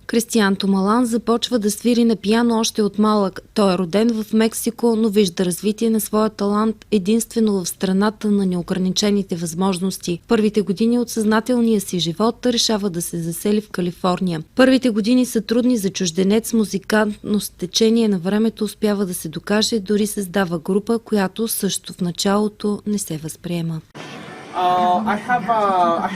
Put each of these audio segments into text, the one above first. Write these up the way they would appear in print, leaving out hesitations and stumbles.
Кристиан Тумалан започва да свири на пиано още от малък. Той е роден в Мексико, но вижда развитие на своя талант единствено в страната на неограничените възможности. Първите години от съзнателния си живот решава да се засели в Калифорния. Първите години са трудни за чужденец музикант, но с течение на времето успява да се докаже, дори създава група, която също в началото не се възприема. I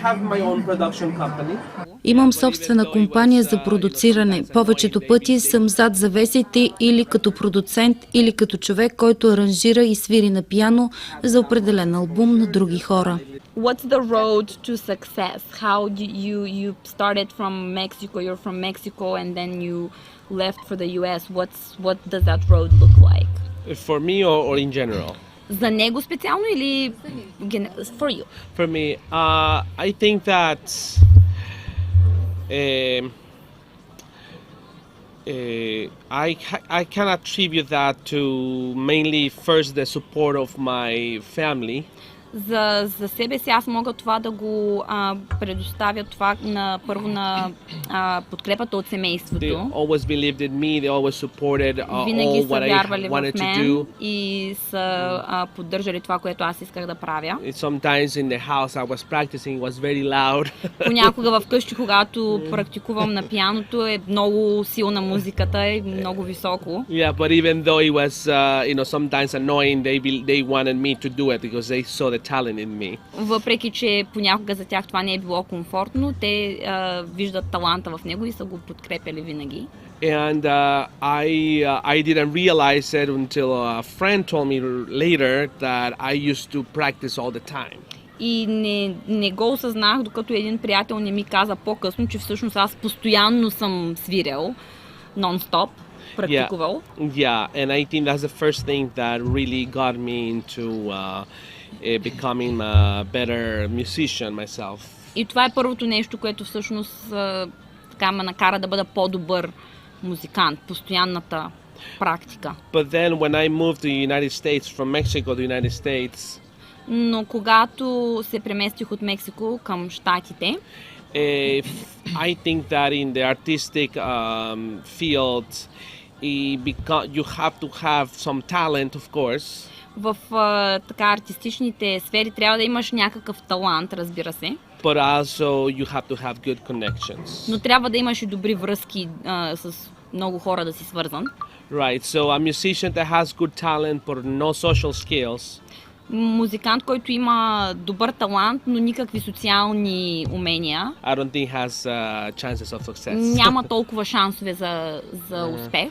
have my own production company. Имам собствена компания за продуциране. Повечето пъти съм зад завесите или като продуцент, или като човек, който аранжира и свири на пиано за определен албум на други хора. What's the road to success? How you started from Mexico, you're from Mexico and then you left for the US. What does that road look like? For me or in general? За него специално или for you? For me, I think that I can attribute that to mainly first the support of my family. За себе си аз мога това да го предоставя това първо на подкрепата от семейството. They always believed in me, they always supported Винаги all са what I вярвали в wanted to мен do. и са поддържали това, което аз исках да правя. Sometimes in the house I was practicing, it was very loud. Понякога вкъщи, когато практикувам на пианото, е много силна музиката и много високо. Yeah, but even though it was sometimes annoying, they wanted me to do it because they saw the talent in me. Въпреки че понякога за тях това не е било комфортно, те виждат таланта в него и са го подкрепяли винаги. And I didn't realize it until a friend told me later that I used to practice all the time. И не го осъзнах, докато един приятел не ми каза по-късно, че всъщност аз постоянно съм свирял, нон-стоп, практикувал. Yeah, and I think that's the first thing that really got me into becoming a better musician myself. И това е първото нещо, което всъщност така ме накара да бъда по-добър музикант, постоянната практика. But then when I moved to the United States, from Mexico to the United States, но когато се преместих от Мексико към Щатите, I think that in the artistic field, you have to have some talent, of course. В така артистичните сфери трябва да имаш някакъв талант, разбира се. But also you have to have good connections. Но трябва да имаш и добри връзки с много хора да си свързан. Right, so a musician that has good talent but no social skills. Музикант, който има добър талант, но никакви социални умения. I don't think has chances of success. Няма толкова шансове за успех.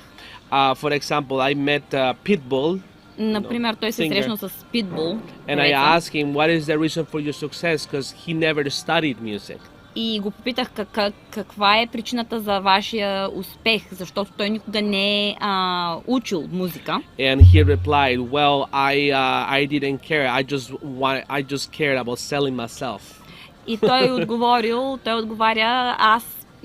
For example, I met Pitbull. Например, той се срещна с Pitbull. And I asked him, what is the reason for your success? Because he never studied music. И го попитах каква е причината за вашия успех, защото той никога не е учил музика. And he replied, well, I didn't care. I just cared about selling myself. И той отговаря,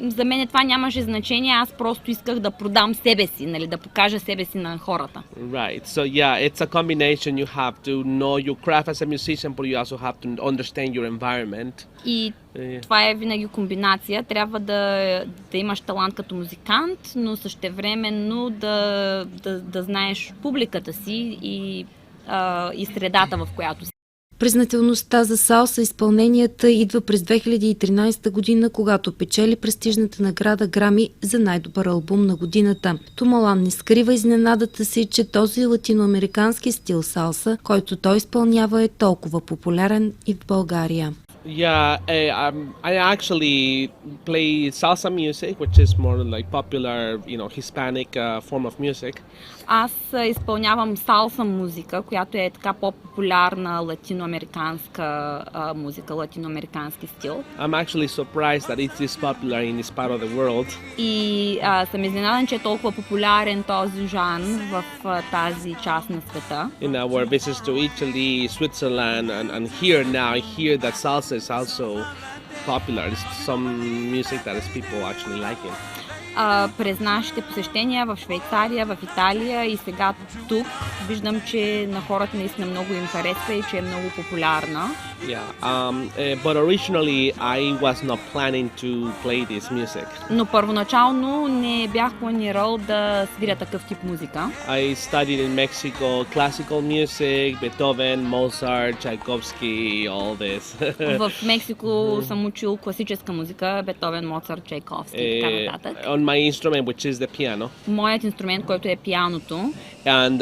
за мен това нямаше значение, аз просто исках да продам себе си, нали, да покажа себе си на хората. Right. So yeah, it's a combination. You have to know your craft as a musician, but you also have to understand your environment. И това е винаги комбинация. Трябва да имаш талант като музикант, но същевременно да знаеш публиката си и средата, в която си. Признателността за салса изпълненията идва през 2013 година, когато печели престижната награда Грами за най-добър албум на годината. Тумалан не скрива изненадата си, че този латиноамерикански стил салса, който той изпълнява, е толкова популярен и в България. Yeah, I actually play salsa music, which is more like popular, Hispanic form of music. Аз изпълнявам салса музика, която е така по-популярна латиноамериканска музика, латиноамерикански стил. I'm actually surprised that it's this popular in this part of the world. И съм изненадан, че е толкова популярен този жанр в тази част на света. In our visits to Italy, Switzerland, and here now, I hear that salsa is also popular. It's some music that people actually like it. През нашите посещения в Швейцария, в Италия и сега тук виждам, че на хората наистина много им харесва и че е много популярна. But originally I was not planning to play this music. Но първоначално не бях планирал да свиря такъв тип музика. I studied in Mexico classical music, Beethoven, Mozart, Tchaikovsky, all this. В Мексико съм учил класическа музика, Бетовен, Моцарт, Чайковски и така нататък. On my instrument, which is the piano. Моят инструмент, който е пианото. And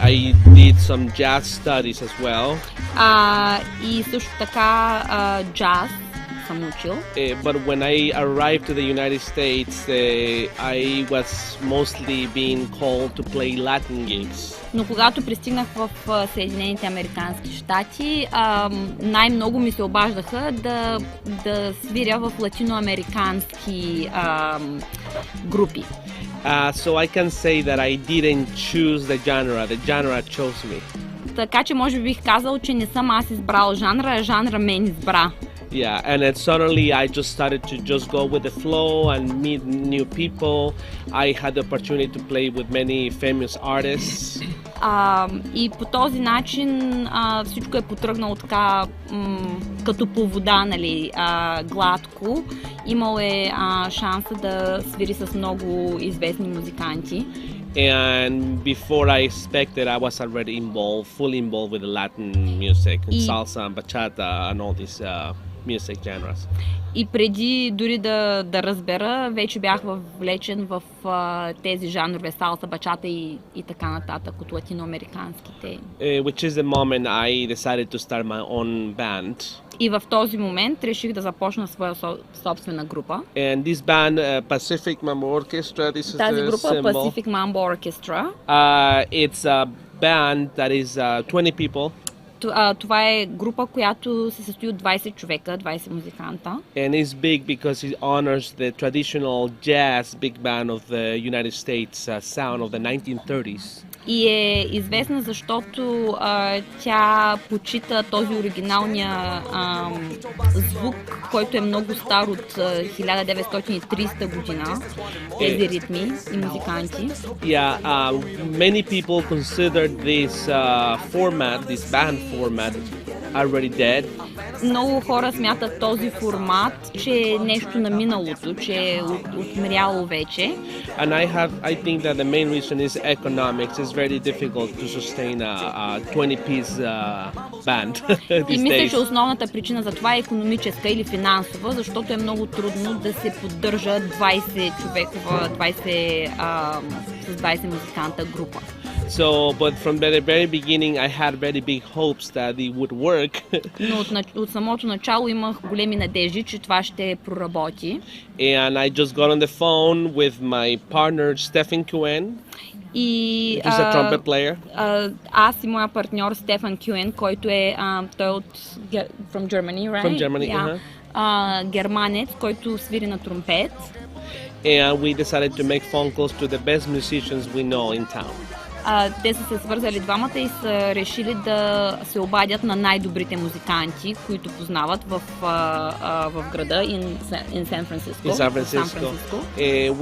I did some jazz studies as well. И също така джаз съм учил. But when I arrived to the United States, I was mostly being called to play Latin gigs. Но когато пристигнах в Съединените американски щати, най-много ми се обаждаха да свиря в латиноамерикански групи. So I can say that I didn't choose the genre chose me. Така че може би бих казал, че не съм аз избрал жанра, а жанра мен избра. Yeah, and then suddenly I just started to just go with the flow and meet new people. I had the opportunity to play with many famous artists. И по този начин всичко е потръгнало така като по вода, нали, гладко. Имал е шанса да свири с много известни музиканти. And before I expected, I was already fully involved with the Latin music, salsa and bachata and all these music genres. И преди дори да разбера, вече бях въвлечен в тези жанрове салса, бачата и така нататък от латиноамериканските. Which is the moment I decided to start my own band. И в този момент реших да започна своя собствена група. And this band, Pacific Mambo Orchestra, this is тази the група symbol. Pacific Mambo Orchestra. It's a band that is 20 people. Това е група, която се състои от 20 човека, 20 музиканта. And it's big because it honors the traditional jazz big band of the United States sound of the 1930s. И е известна, защото тя почита този оригиналния звук, който е много стар от 1930 година, тези ритми и музиканти. Yeah, many people consider this this band format already dead. Много хора смятат този формат, че е нещо на миналото, че е отмряло вече. And I think that the main reason is economics. It's very difficult to sustain a 20-piece band these days. И мисля, че основната причина за това е икономическа или финансова, защото е много трудно да се поддържа 20 човекова, 20 музиканта група. So, but from the very beginning, I had very big hopes that it would work. Но от самото начало имах големи надежди, че това ще проработи. And I just got on the phone with my partner Stefan Kuen. И He's a trumpet player. Аз и моя партньор Стефан Кюен, който е той от from Germany, right? From Germany, германец, който свири на тромпет. And we decided to make phone calls to the best musicians we know in town. Те са се свързали двамата и са решили да се обадят на най-добрите музиканти, които познават в града in San Francisco. In San Francisco.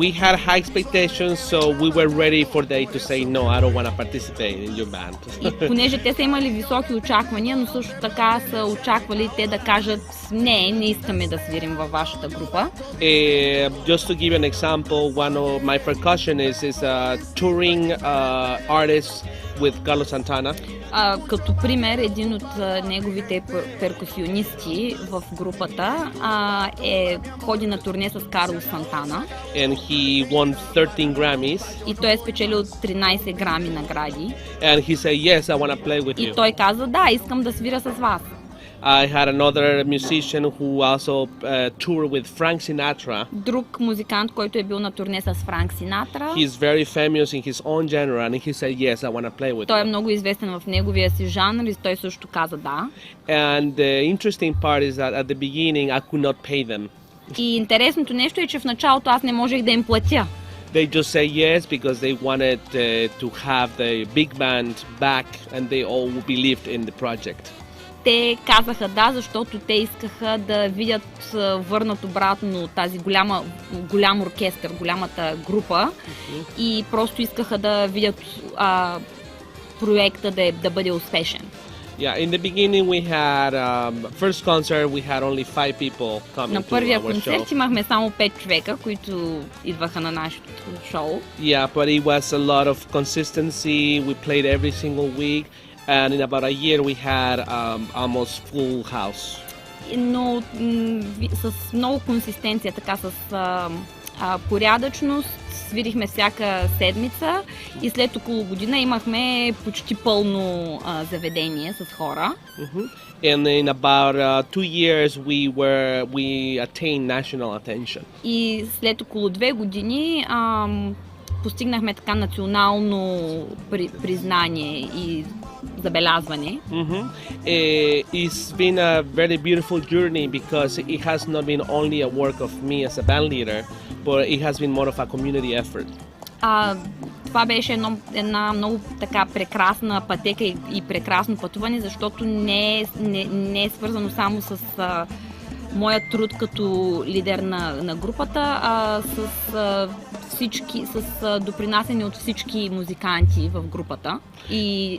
We had high expectations, so we were ready for them to say no, I don't want to participate in your band. И понеже те са имали високи очаквания, но също така са очаквали те да кажат не искаме да свирим във вашата група. Just to give you an example, one of my percussionists is a touring artist with Carlos Santana. Като пример, един от неговите перкусионисти в групата ходи на турне с Карлос Сантана. And he won 13 Grammys. И той е спечелил 13 Грами награди. And he said, yes, I want to play with you. И той каза, да, искам да свиря с вас. I had another musician who also toured with Frank Sinatra. Друг музикант, който е бил на турне с Франк Синатра. He's very famous in his own genre and he said yes, I want to play with Той е you. много известен в неговия си жанр и той също каза да. And the interesting part is that at the beginning I could not pay them. И интересното нещо е, че в началото аз не можех да им платя. They just say yes because they wanted to have the big band back and they all believed in the project. те казаха да, защото те искаха да видят върнат обратно тази голям оркестър, голямата група и просто искаха да видят проекта да бъде успешен. Yeah, in the beginning we had first concert we had only 5 people coming На to първия our концерт show. имахме само 5 човека, които идваха на нашето шоу. Yeah, but it was a lot of consistency. We played every single week, and in about a year we had almost full house. Но с много консистенция, така с порядъчност, свирихме всяка седмица и след около година имахме почти пълно заведение с хора. And in about 2 years we attained national attention. И след около 2 години постигнахме така национално признание и забелязване. It's been a very beautiful journey because it has not been only a work of me as a band leader, but it has been more of a community effort. Това беше една много така прекрасна пътека и прекрасно пътуване, защото не е свързано само с моят труд като лидер на групата, а с допринасяне от всички музиканти в групата и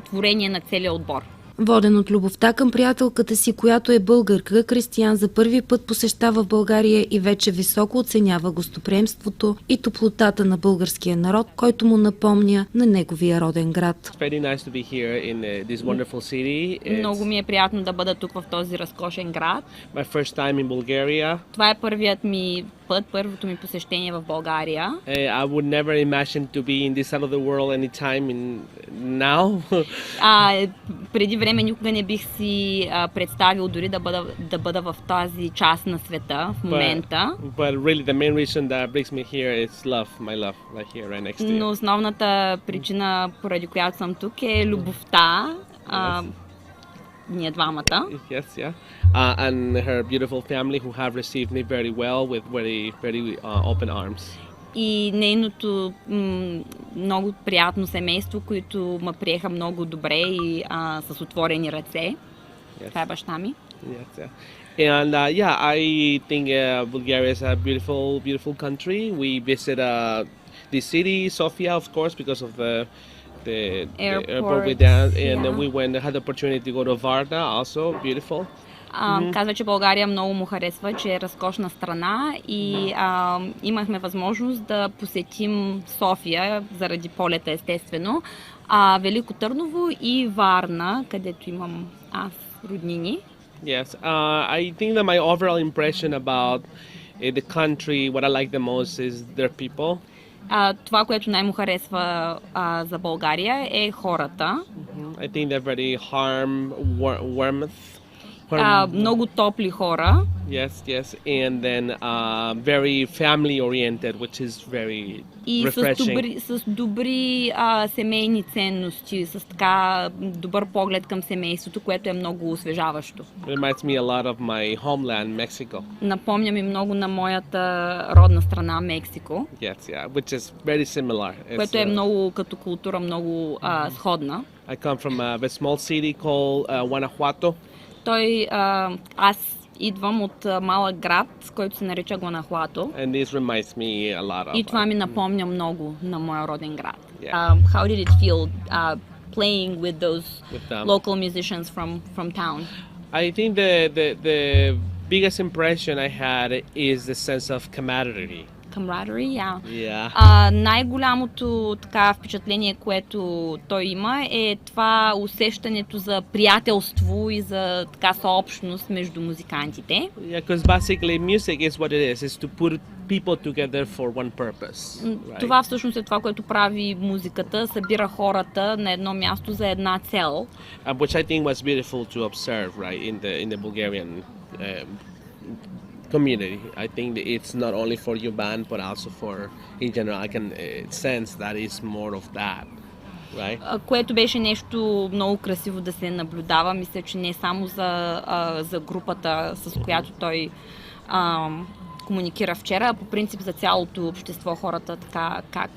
творение на целия отбор. Воден от любовта към приятелката си, която е българка, Кристиан за първи път посещава България и вече високо оценява гостоприемството и топлотата на българския народ, който му напомня на неговия роден град. Много ми е приятно да бъда тук в този разкошен град. My first time in Bulgaria. Това е първият ми път, първото ми посещение в България. I would never imagine to be in this side of the world anytime now. Преди време никога не бих си представил дори да бъда в тази част на света в момента. But really the main reason that brings me here is love, my love, like here right next to you. Но основната причина, поради която съм тук, е любовта. Ние двамата. Yes, yeah. And her beautiful family who have received me very well with very open arms. И нейното много приятно семейство, които ме приеха много добре и с отворени ръце. Това е баща ми. Yes, yeah. And I think Bulgaria is a beautiful country. We visit the city, Sofia, of course, because of the airport we down, and then we had the opportunity to go to Varna, also beautiful. Казва, че България много му харесва, че е разкошна страна и имахме възможност да посетим София заради полета, естествено, Велико, Търново и Варна, където имам аз роднини. Yes, I think that my overall impression about the country, what I like the most is their people. Това, което най-му харесва за България е хората. I think they're very warm. Много топли хора. Yes. And then very family oriented, which is very refreshing. И с добри семейни ценности, с така добър поглед към семейството, което е много освежаващо. It reminds me a lot of my homeland, Mexico. Напомня ми много на моята родна страна, Мексико. Yes, yeah, which is very similar. Което е много като култура, много сходна. I come from a small city called Guanajuato. Аз идвам от малък град, който се нарича Гуанахуато. And this reminds me a lot of. И това ми напомня много на моя роден град. Yeah. How did it feel playing with those local musicians from town? I think the biggest impression I had is the sense of camaraderie. Camaraderie, yeah. Най-голямото така впечатление, което той има, е това усещането за приятелство и за така съобщност между музикантите. Yeah, because basically music is what it is to put people together for one purpose. Right? Това всъщност е това, което прави музиката, събира хората на едно място за една цел. Which I think was beautiful to observe, right, in the Bulgarian community. I think that it's not only for your band, but also for in general. I can sense that it's more of that, right? Което беше нещо много красиво да се наблюдава. Мисля, че не само за групата, с която той комуникира вчера, а по принцип за цялото общество, хората така как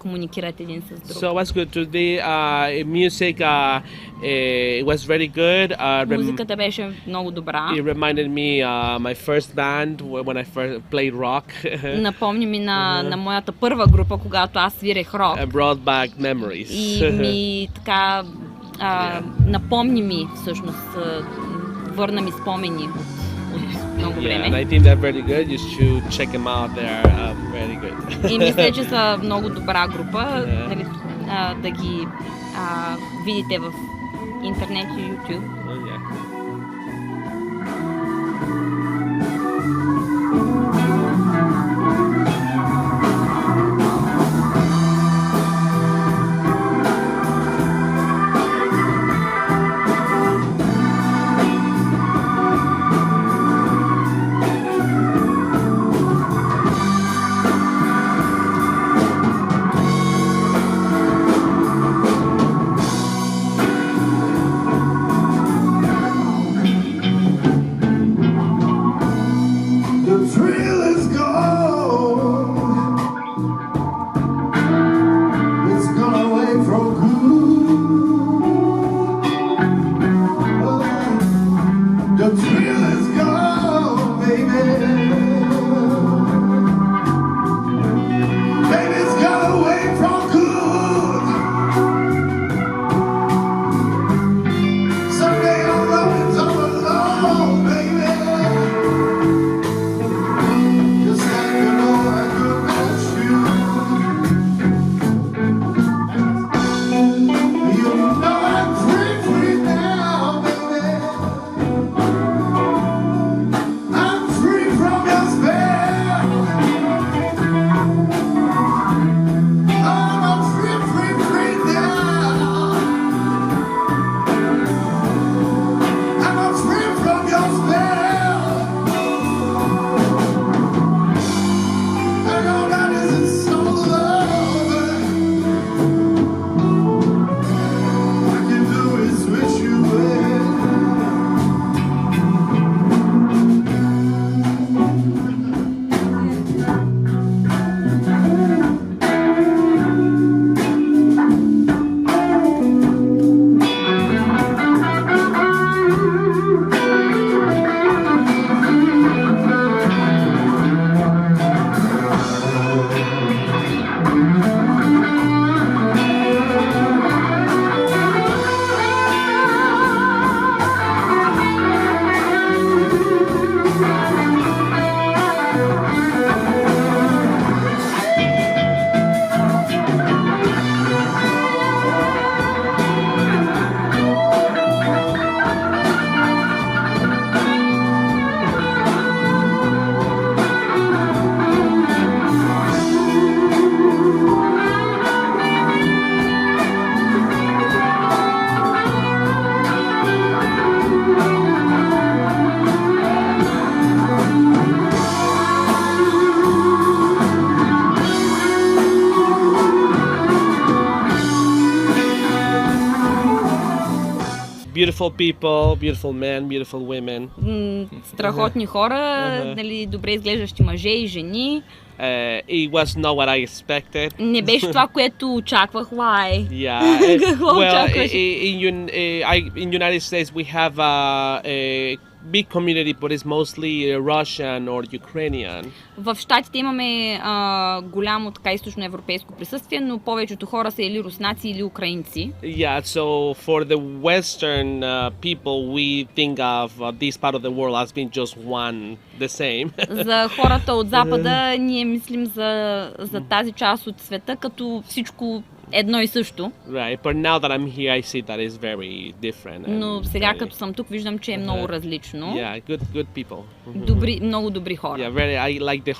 комуникират един с друг. So what's good today? Music it was very good. Музиката беше много добра. It reminded me my first band when I first played rock. Напомни ми на моята първа група, когато аз свирех рок. Brought back memories. И ми така напомни ми всъщност, върна ми спомени от много време. And I think they're very good. You should check them out. They're very good. И мисля, че са много добра група, нали, да ги видите в интернет и YouTube. Yeah. Beautiful people, beautiful men, beautiful women. Страхотни хора, нали, добре изглеждащи мъже и жени. It was not what I expected. Не беше това, което очаквах. Why? Yeah. Какво очакваш? In United States we have a big community, but it's mostly Russian or Ukrainian. В щатите имаме голямо така източноевропейско присъствие, но повечето хора са или руснаци, или украинци. Yeah, so for the Western people, we think of this part of the world as being just one, the same. За хората от Запада ние мислим за тази част от света като всичко едно и също. Right, but now that I'm here, I see that it's very different. Но сега като съм тук, виждам, че е много различно. Yeah, good people. Добри, много добри хора. Yeah, I like the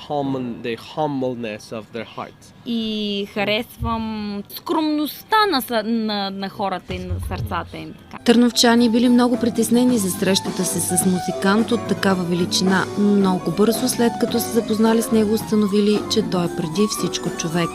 humbleness of their hearts. И харесвам скромността на хората и на сърцата им. Така. Търновчани били много притеснени за срещата си с музикант от такава величина. Много бързо, след като се запознали с него, установили, че той е преди всичко човек.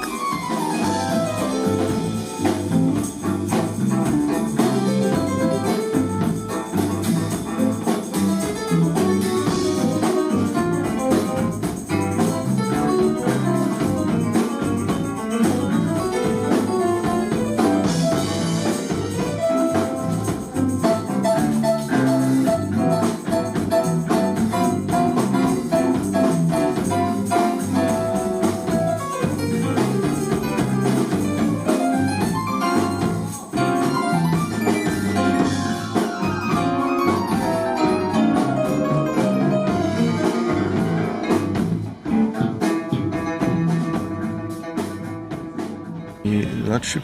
Значи,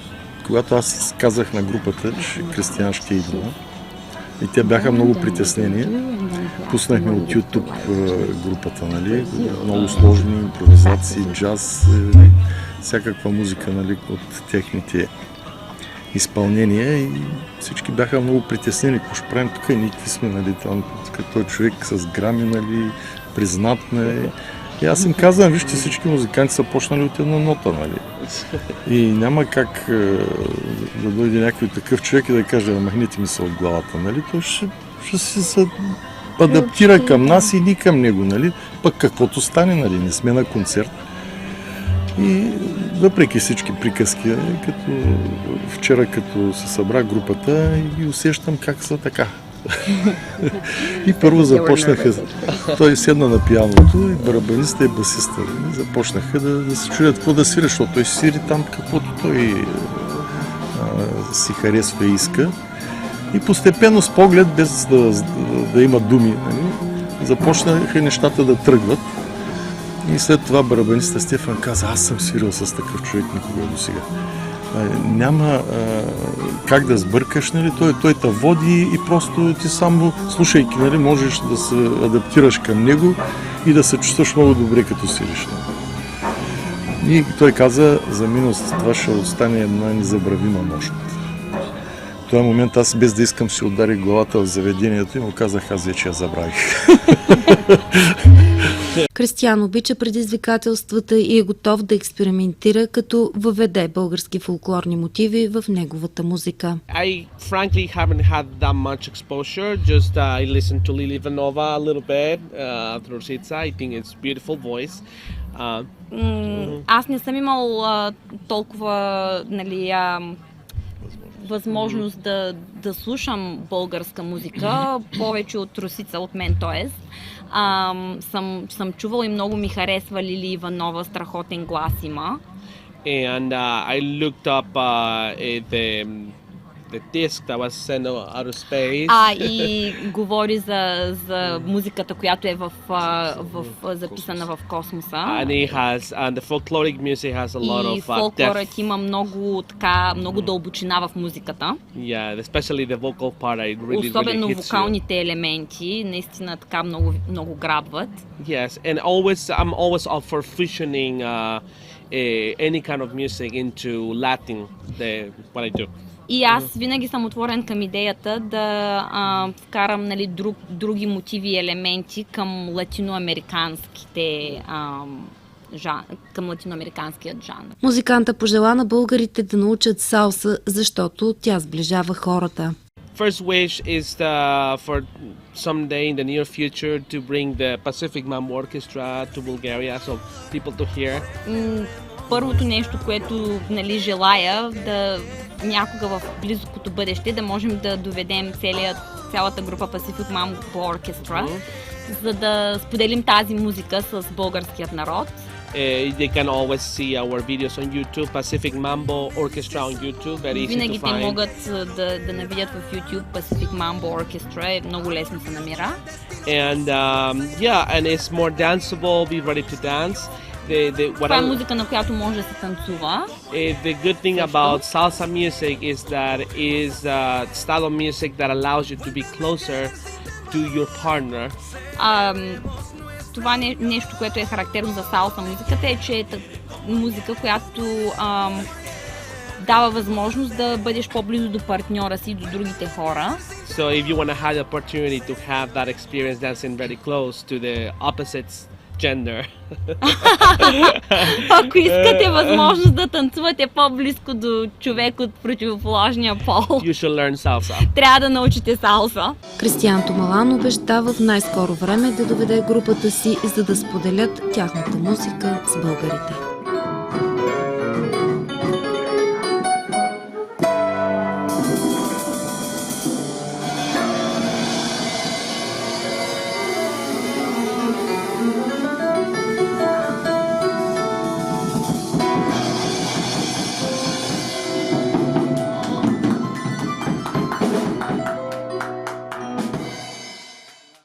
когато аз казах на групата, че Кристиан ще идва, и те бяха много притеснени. Пуснахме от YouTube групата, нали? Много сложни импровизации, джаз, всякаква музика, нали, от техните изпълнения и всички бяха много притеснени. Какво ще правим тук? Ние какви сме, нали, там, като човек с Грами, нали, признат, нали. И аз им казвам, вижте, всички музиканти са почнали от една нота, нали. И няма как да дойде някой такъв човек и да каже, махнете ми се от главата, нали. Той ще се адаптира към нас и ние към него, нали. Пък каквото стане, нали, не сме на концерт. И въпреки всички приказки, като вчера, като се събра групата, и ги усещам как са така. И първо започнаха, той седна на пианото и барабаниста и басиста започнаха да се чудят какво да свири, защото той свири там каквото той си харесва и иска. И постепенно с поглед, без да има думи, започнаха нещата да тръгват. И след това барабаниста Стефан каза, аз съм свирил с такъв човек никога до сега. Няма как да сбъркаш, нали? Той те води и просто ти само слушайки, нали, можеш да се адаптираш към него и да се чувстваш много добре като свириш. И той каза, за минус това ще остане една незабравима нощ. В този момент аз без да искам си ударих главата в заведението и му казах, аз вече я забравих. Кристиан обича предизвикателствата и е готов да експериментира, като въведе български фолклорни мотиви в неговата музика. I frankly haven't had that much exposure. Just I listen to Lili Ivanova a little bit through Sitsa. I think it's beautiful voice. Аз не съм имал толкова, нали, възможност да слушам българска музика, повече от Русица, от мен, т.е. Съм чувал и много ми харесва Лили Иванова, страхотен глас има. And I looked up the disc that was sent out of space. И говори за музиката, която е записана в космоса. And the folkloric music has a lot of И фолклорът има много дълбочина в музиката. Yeah, especially the vocal part. I really, особено really вокалните елементи, наистина така много грабват. Yes, and I'm always up for fusioning any kind of music into Latin, what I do. И аз винаги съм отворен към идеята да вкарам, нали, други мотиви и елементи към латиноамериканските към латиноамериканският жанр. Музиканта пожела на българите да научат салса, защото тя сближава хората. First wish is for someday in the near future to bring the Pacific Mambo Orchestra to Bulgaria, so people to hear. Първото нещо, което, нали, желая, да някога в близкото бъдеще да можем да доведем цялата група Pacific Mambo Orchestra, за да споделим тази музика с българският народ. They can always see our videos on YouTube, Pacific Mambo Orchestra on YouTube, very easy to find. Винаги те могат да навидят в YouTube Pacific Mambo Orchestra, много лесно се намира. And and it's more danceable, be ready to dance. Това е музика, на която може да се танцува. The good thing about salsa music is that it is a style of music that allows you to be closer to your partner. Това нещо, което е характерно за салса музиката, е, че е музика, която дава възможност да бъдеш по-близо до партньора си, до другите хора. So if you want to have the opportunity to have that experience dancing very close to the opposites gender. Ако искате възможност да танцувате по-близко до човек от противоположния пол, you should learn salsa. Трябва да научите салса. Кристиан Тумалан обещава в най-скоро време да доведе групата си, за да споделят тяхната музика с българите.